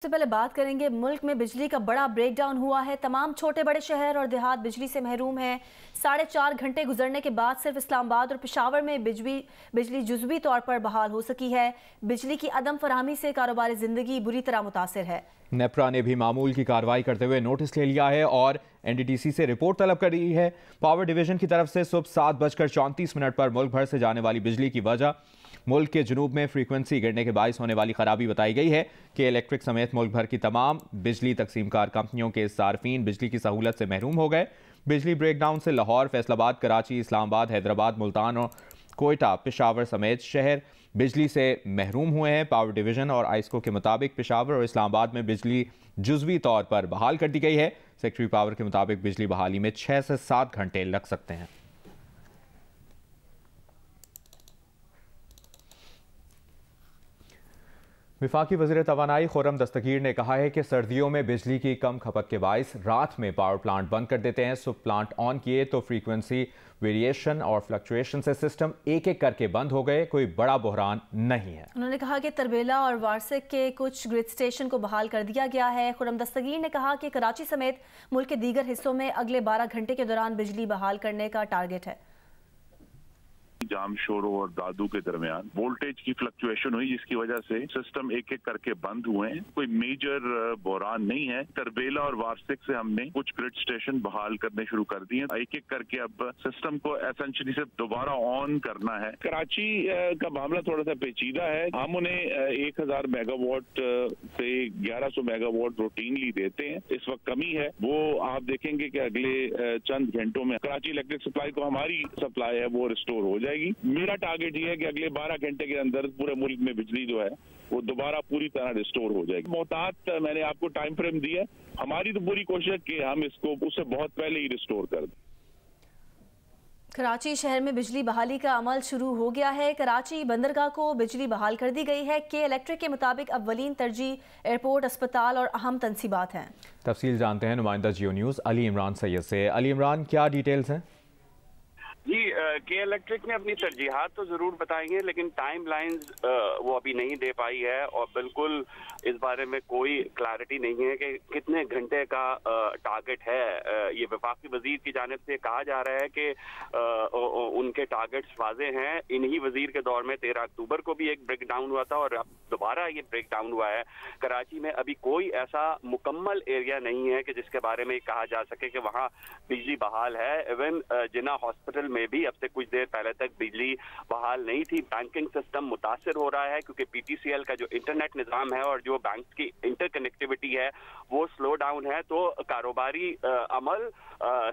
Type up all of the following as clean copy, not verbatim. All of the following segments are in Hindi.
सबसे पहले बात करेंगे, मुल्क में बिजली का बड़ा ब्रेकडाउन हुआ है। तमाम छोटे बड़े शहर और देहात बिजली से महरूम हैं। 4.5 घंटे गुजरने के बाद सिर्फ इस्लामाबाद और पेशावर में बिजली जुज़वी तौर पर बहाल हो सकी है। बिजली की अदम फराहमी से कारोबारी जिंदगी बुरी तरह मुतासिर है। नेपरा ने भी मामूल की कार्रवाई करते हुए नोटिस ले लिया है और एनडीटीसी से रिपोर्ट तलब कर दी है। पावर डिवीजन की तरफ से सुबह 7:34 पर मुल्क भर से जाने वाली बिजली की वजह मुल्क के जनूब में फ्रीक्वेंसी गिरने के बायस होने वाली खराबी बताई गई है कि इलेक्ट्रिक समेत मुल्क भर की तमाम बिजली तकसीमकार कंपनियों के सार्फिन बिजली की सहूलत से महरूम हो गए। बिजली ब्रेकडाउन से लाहौर, फैसलाबाद, कराची, इस्लामाबाद, हैदराबाद, मुल्तान और कोयटा, पेशावर समेत शहर बिजली से महरूम हुए हैं। पावर डिवीजन और आइस्को के मुताबिक पेशावर और इस्लामाबाद में बिजली जुज़वी तौर पर बहाल कर दी गई है। सेक्रेटरी पावर के मुताबिक बिजली बहाली में 6 से 7 घंटे लग सकते हैं। विफाकी वज़ीर तवानाई खुर्रम दस्तगीर ने कहा है कि सर्दियों में बिजली की कम खपत के बायस रात में पावर प्लांट बंद कर देते हैं। सुबह प्लांट ऑन किए तो फ्रीक्वेंसी वेरिएशन और फ्लक्चुएशन से सिस्टम एक एक करके बंद हो गए। कोई बड़ा बहरान नहीं है। उन्होंने कहा कि तरबेला और वारसिक के कुछ ग्रिड स्टेशन को बहाल कर दिया गया है। खुर्रम दस्तगीर ने कहा कि कराची समेत मुल्क के दीगर हिस्सों में अगले 12 घंटे के दौरान बिजली बहाल करने का टारगेट है। जाम शोरों और दादू के दरमियान वोल्टेज की फ्लक्चुएशन हुई, जिसकी वजह से सिस्टम एक एक करके बंद हुए हैं। कोई मेजर बहरान नहीं है। तरबेला और वारसिक से हमने कुछ ग्रिड स्टेशन बहाल करने शुरू कर दिए हैं। एक एक करके अब सिस्टम को एसेंशियली से दोबारा ऑन करना है। कराची का मामला थोड़ा सा पेचीदा है। हम उन्हें 1000 मेगावाट से 1100 मेगावाट रूटीनली देते हैं। इस वक्त कमी है। वो आप देखेंगे कि अगले चंद घंटों में कराची इलेक्ट्रिक सप्लाई को हमारी सप्लाई है वो रिस्टोर हो जाएगी। मेरा टारगेट ये है कि अगले 12 घंटे के अंदर पूरे मुल्क में बिजली जो है वो दोबारा पूरी तरह रिस्टोर हो जाएगी। मोहतात मैंने आपको टाइम फ्रेम दिया है। हमारी तो पूरी कोशिश है कि हम इसको उससे बहुत पहले ही रिस्टोर कर दें। कराची शहर में बिजली बहाली का अमल शुरू हो गया है। कराची बंदरगाह को बिजली बहाल कर दी गई है। के इलेक्ट्रिक के मुताबिक अव्वलीन तरजीह एयरपोर्ट, अस्पताल और अहम तनसीबात हैं। तफसील जानते हैं नुमाइंदा जियो न्यूज़ अली इमरान सैयद से। अली इमरान, क्या डिटेल्स हैं? जी, के इलेक्ट्रिक ने अपनी तरजीहात तो ज़रूर बताई हैं, लेकिन टाइम लाइन्स वो अभी नहीं दे पाई है और बिल्कुल इस बारे में कोई क्लैरिटी नहीं है कि कितने घंटे का टारगेट है। ये वफाकी वजीर की जानिब से कहा जा रहा है कि उनके टारगेट्स वाजे हैं। इन्हीं वजीर के दौर में 13 अक्टूबर को भी एक ब्रेक डाउन हुआ था और अब दोबारा ये ब्रेक डाउन हुआ है। कराची में अभी कोई ऐसा मुकम्मल एरिया नहीं है कि जिसके बारे में कहा जा सके कि वहाँ बिजली बहाल है। इवन जिन्ना हॉस्पिटल में भी अब से कुछ देर पहले तक बिजली बहाल नहीं थी। बैंकिंग सिस्टम मुतासिर हो रहा है क्योंकि पीटीसीएल का जो इंटरनेट निज़ाम है और जो बैंक की इंटरकनेक्टिविटी है वो स्लो डाउन है। तो कारोबारी अमल,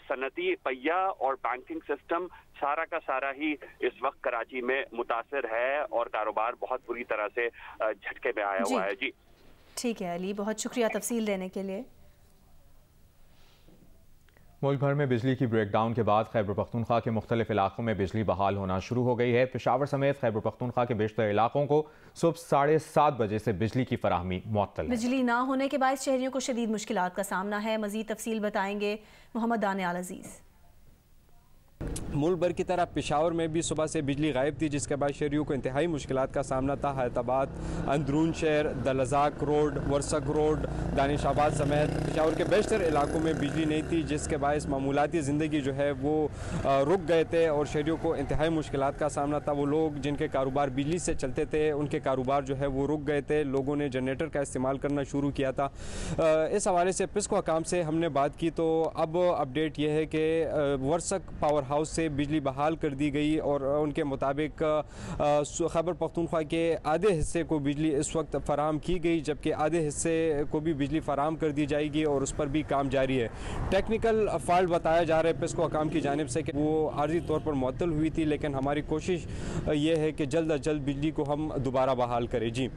सनती पहिया और बैंकिंग सिस्टम सारा का सारा ही इस वक्त कराची में मुतासिर है और कारोबार बहुत बुरी तरह से झटके में आया हुआ है। जी ठीक है अली, बहुत शुक्रिया तफसील देने के लिए। मुल्क भर में बिजली की ब्रेकडाउन के बाद खैबर पख्तूनख्वा के मुख्तलिफ इलाकों में बिजली बहाल होना शुरू हो गई है। पेशावर समेत खैबर पख्तूनख्वा के बेशतर इलाकों को सुबह 7:30 बजे से बिजली की फराहमी मुअत्तल है। बिजली ना होने के बाद शहरियों को शदीद मुश्किलात का सामना है। मजीद तफसील बताएंगे मोहम्मद दानियाल अजीज। मुल्क भर की तरह पेशावर में भी सुबह से बिजली गायब थी, जिसके बाद शहरियों को इंतहाई मुश्किलात का सामना था। हैदराबाद, अंदरून शहर, दलजाक रोड, वर्सक रोड, दानिशाबाद समेत पेशावर के बेशतर इलाकों में बिजली नहीं थी, जिसके बायस मामूलाती ज़िंदगी जो है वो रुक गए थे और शहरियों को इंतहाई मुश्किलात का सामना था। वो लोग जिनके कारोबार बिजली से चलते थे उनके कारोबार जो है वो रुक गए थे। लोगों ने जनरेटर का इस्तेमाल करना शुरू किया था। इस हवाले से पिस्को हकाम से हमने बात की तो अब अपडेट ये है कि वर्सक पावर हाउस से बिजली बहाल कर दी गई और उनके मुताबिक खैबर पख्तूनख्वा के आधे हिस्से को बिजली इस वक्त फराहम की गई, जबकि आधे हिस्से को भी बिजली फराहम कर दी जाएगी और उस पर भी काम जारी है। टेक्निकल फॉल्ट बताया जा रहा है पिस्को हकाम की जानिब से कि वो आर्जी तौर पर मुअत्तल हुई थी, लेकिन हमारी कोशिश ये है कि जल्द अज जल्द बिजली को हम दोबारा बहाल करें। जी।